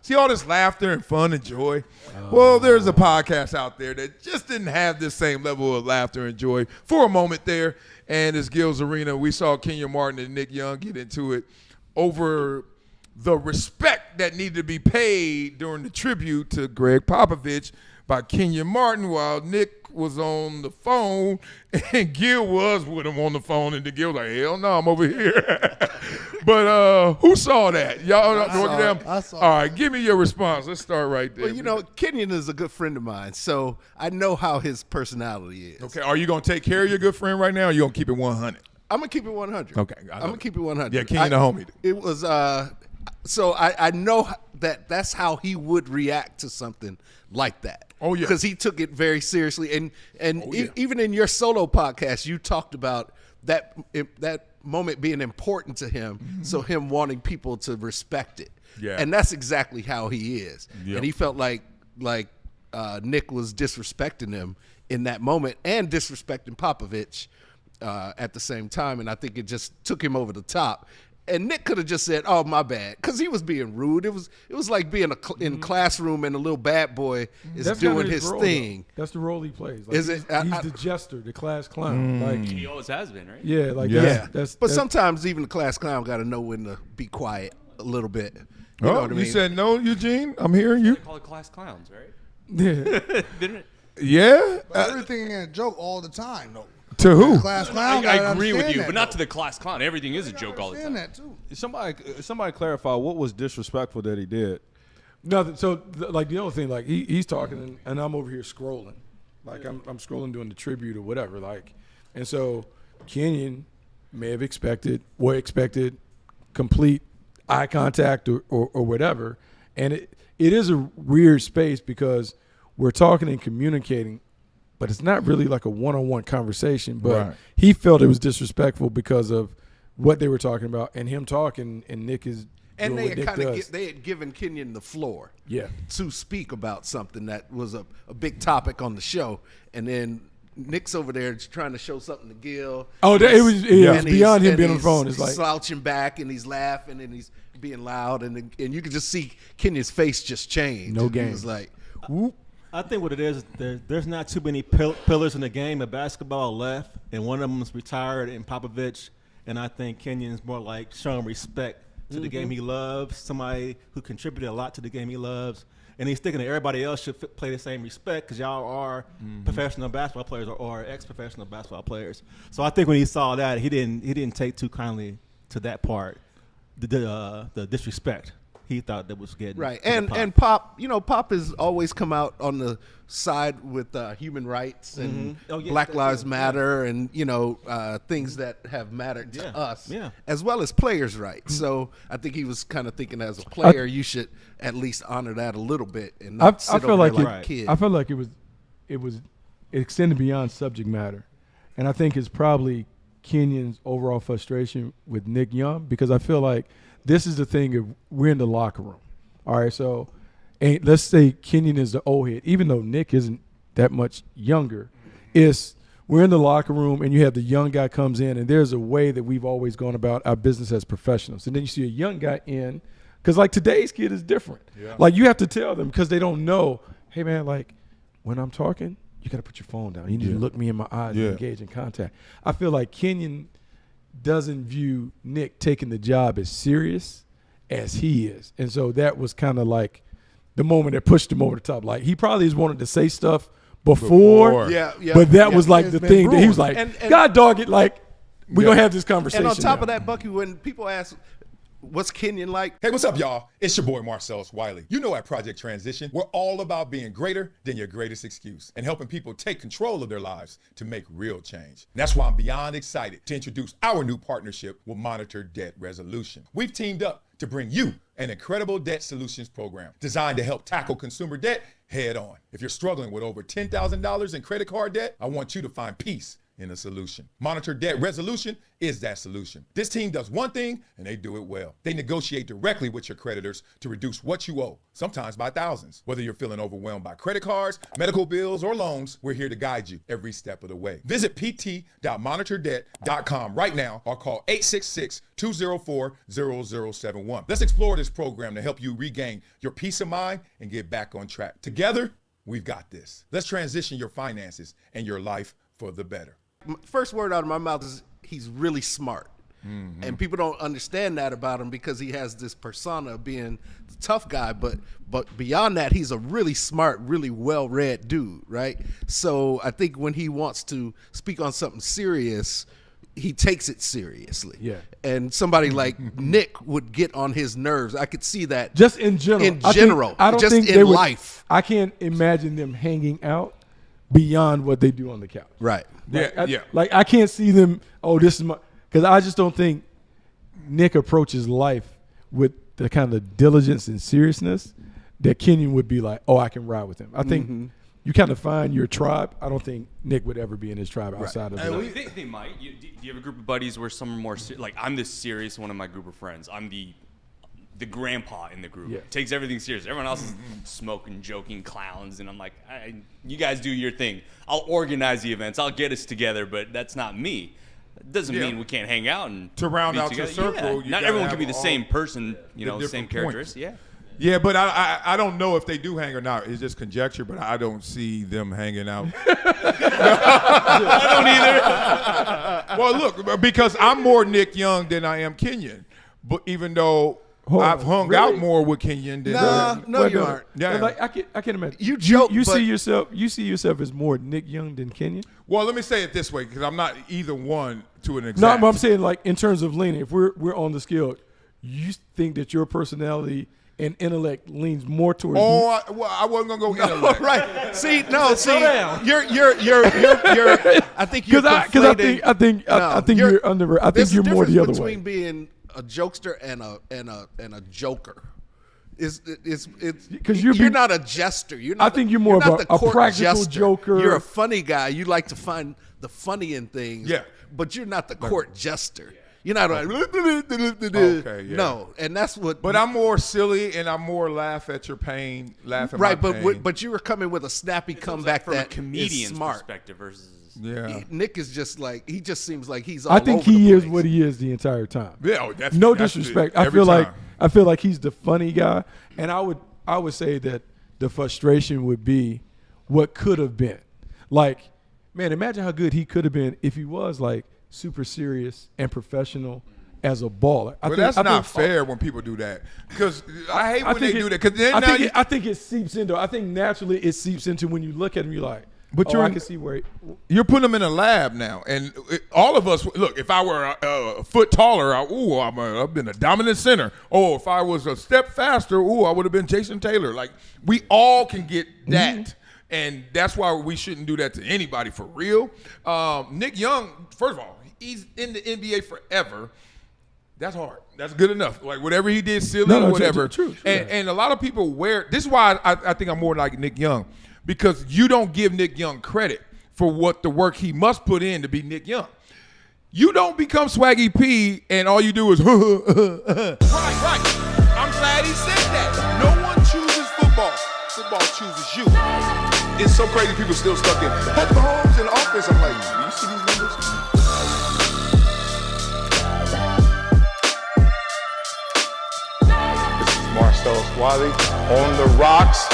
See all this laughter and fun and joy? Well, there's a podcast out there that just didn't have this same level of laughter and joy for a moment there. And it's Gills Arena. We saw Kenyon Martin and Nick Young get into it over the respect that needed to be paid during the tribute to Greg Popovich by Kenyon Martin while Nick was on the phone and Gil was with him on the phone, and the Gil was like, hell no, I'm over here. But who saw that? Y'all I saw All right, give me your response. Let's start right there. Well, you know, Kenyon is a good friend of mine, so I know how his personality is. Okay, are you going to take care of your good friend right now, or you going to keep it 100? I'm going to keep it 100. Okay. I'm going to keep it 100. Yeah, Kenyon the homie. It was, so I know that's how he would react to something like that. Oh, yeah. Because he took it very seriously. And even in your solo podcast, you talked about that moment being important to him, so him wanting people to respect it. Yeah. And that's exactly how he is. Yep. And he felt like Nick was disrespecting him in that moment and disrespecting Popovich at the same time. And I think it just took him over the top. And Nick could have just said, "Oh, my bad," because he was being rude. It was like being in classroom and a little bad boy is doing his role, thing. Though. That's the role he plays. Like, Is he's, it? He's the jester, the class clown. Like He always has been, right? yeah, like Yeah. But sometimes even the class clown got to know when to be quiet a little bit. You know what I mean? You said no, Eugene? I'm hearing you. They call it class clowns, right? yeah. Didn't it? Yeah? But everything in a joke all the time, though. To who? Class clown. I gotta agree with understand you, that, but not though. to the class clown. Everything is a joke all the time. Understand that too. Somebody clarify what was disrespectful that he did. Nothing. So like the other thing, like he's talking and I'm over here scrolling, like I'm scrolling doing the tribute or whatever, like, and so Kenyon may have expected complete eye contact or whatever, and it is a weird space because we're talking and communicating, but it's not really like a one-on-one conversation. But Right. he felt it was disrespectful because of what they were talking about and him talking, and Nick is And doing they what had Nick does. they had given Kenyon the floor, Yeah. to speak about something that was a big topic on the show, and then Nick's over there just trying to show something to Gil. Oh, it was And he's- beyond him and being on the he's phone. It's like slouching back and he's laughing and he's being loud and you could just see Kenyon's face just change. No And he game. was like, whoop. I think what it is, there's not too many pillars in the game of basketball left, and one of them is retired in Popovich, and I think Kenyon's more like showing respect to the game he loves, somebody who contributed a lot to the game he loves, and he's thinking that everybody else should play the same respect because y'all are professional basketball players or ex-professional basketball players. So I think when he saw that, he didn't take too kindly to that part, the disrespect. He thought that was getting Right, to the and Pop, Pop has always come out on the side with human rights and Oh, yeah, Black that Lives too. Matter and things that have mattered to Yeah, us, yeah. as well as players' rights. So I think he was kind of thinking, as a player, you should at least honor that a little bit and not sit I feel over like there it, like a kid. I felt like it was extended beyond subject matter, and I think it's probably Kenyon's overall frustration with Nick Young, because I feel like this is the thing of we're in the locker room. All right, so let's say Kenyon is the old head, even though Nick isn't that much younger. We're in the locker room and you have the young guy comes in, and there's a way that we've always gone about our business as professionals. And then you see a young guy in, because like today's kid is different. Yeah. Like you have to tell them because they don't know, hey man, like when I'm talking, you got to put your phone down. You need to look me in my eyes and engage in contact. I feel like Kenyon doesn't view Nick taking the job as serious as he is. And so that was kind of like the moment that pushed him over the top. Like he probably has wanted to say stuff before. Yeah, but that was like It's the been thing that he was brewing. like, And- God dog it, like we're going to have this conversation. And on top now. of that, Bucky, when people ask, what's Kenyon like? Hey, what's up, y'all? It's your boy, Marcellus Wiley. You know at Project Transition, we're all about being greater than your greatest excuse and helping people take control of their lives to make real change. And that's why I'm beyond excited to introduce our new partnership with Monitor Debt Resolution. We've teamed up to bring you an incredible debt solutions program designed to help tackle consumer debt head on. If you're struggling with over $10,000 in credit card debt, I want you to find peace in a solution. Monitor Debt Resolution is that solution. This team does one thing, and they do it well. They negotiate directly with your creditors to reduce what you owe, sometimes by thousands. Whether you're feeling overwhelmed by credit cards, medical bills, or loans, we're here to guide you every step of the way. Visit pt.monitordebt.com right now or call 866-204-0071. Let's explore this program to help you regain your peace of mind and get back on track. Together, we've got this. Let's transition your finances and your life for the better. First word out of my mouth is he's really smart. And people don't understand that about him because he has this persona of being the tough guy, but beyond that, he's a really smart, really well-read dude, right? So I think when he wants to speak on something serious, he takes it seriously. Yeah. And somebody like Nick would get on his nerves. I could see that Just in general. I don't just think in they would, life. I can't imagine them hanging out beyond what they do on the couch. Right. Like I can't see them, this is my, because I just don't think Nick approaches life with the kind of diligence and seriousness that Kenyon would be like, I can ride with him. I think you kind of find your tribe. I don't think Nick would ever be in his tribe outside of that. They might. Do you have a group of buddies where some are more like I'm the serious one of my group of friends. I'm the grandpa in the group. Yeah. Takes everything serious. Everyone else is smoking, joking, clowns, and I'm like, you guys do your thing. I'll organize the events. I'll get us together, but that's not me. It doesn't mean we can't hang out and to round be out together. your circle. Not everyone can be the same person, same characteristics. Yeah. Yeah, but I don't know if they do hang or not. It's just conjecture, but I don't see them hanging out. I don't either. Well, look, because I'm more Nick Young than I am Kenyon, but even though I've hung out more with Kenyon than No, you aren't. Yeah, Like I can imagine. You joke, You but see yourself as more Nick Young than Kenyon. Well, let me say it this way, because I'm not either one to an No, exact. but I'm saying like in terms of leaning. If we're on the scale, you think that your personality and intellect leans more towards. I wasn't gonna go intellect. Right. See, you're. I think you're Because I think you're under. I think you're more the other way. between being a jokester and a joker. Because you're not a jester. You're not. I think you're more not of the a court practical jester. joker. You're a funny guy. You like to find the funny in things. Yeah. But you're not the court jester. You're not like, Okay, yeah. No, and that's what. But I'm more silly and I'm more laugh at your pain, laugh at my pain. But you were coming with a snappy comeback from that a comedian's is smart. perspective versus. Yeah. Nick is just like he just seems like he's. All I think over he the is place. what he is the entire time. Yeah, No that's disrespect. it. I Every feel time. like he's the funny guy, and I would say that the frustration would be what could have been. Like, man, imagine how good he could have been if he was like super serious and professional as a baller. But that's not fair when people do that, because I hate when they do that. Because then I think it seeps into. I think naturally it seeps into when you look at him. You're like, But I can see where you're putting them in a lab now, and all of us look. If I were a foot taller, I've been a dominant center. Oh, if I was a step faster, I would have been Jason Taylor. Like, we all can get that, and that's why we shouldn't do that to anybody for real. Nick Young, first of all, he's in the NBA forever. That's hard. That's good enough. Like, whatever he did, silly or whatever. True. And a lot of people this is why I think I'm more like Nick Young. Because you don't give Nick Young credit for what the work he must put in to be Nick Young. You don't become Swaggy P and all you do is Right. I'm glad he said that. No one chooses football. Football chooses you. It's so crazy people still stuck in Patrick Mahomes in the offense. I'm like, do you see these numbers? This is Marcellus Wiley on the rocks.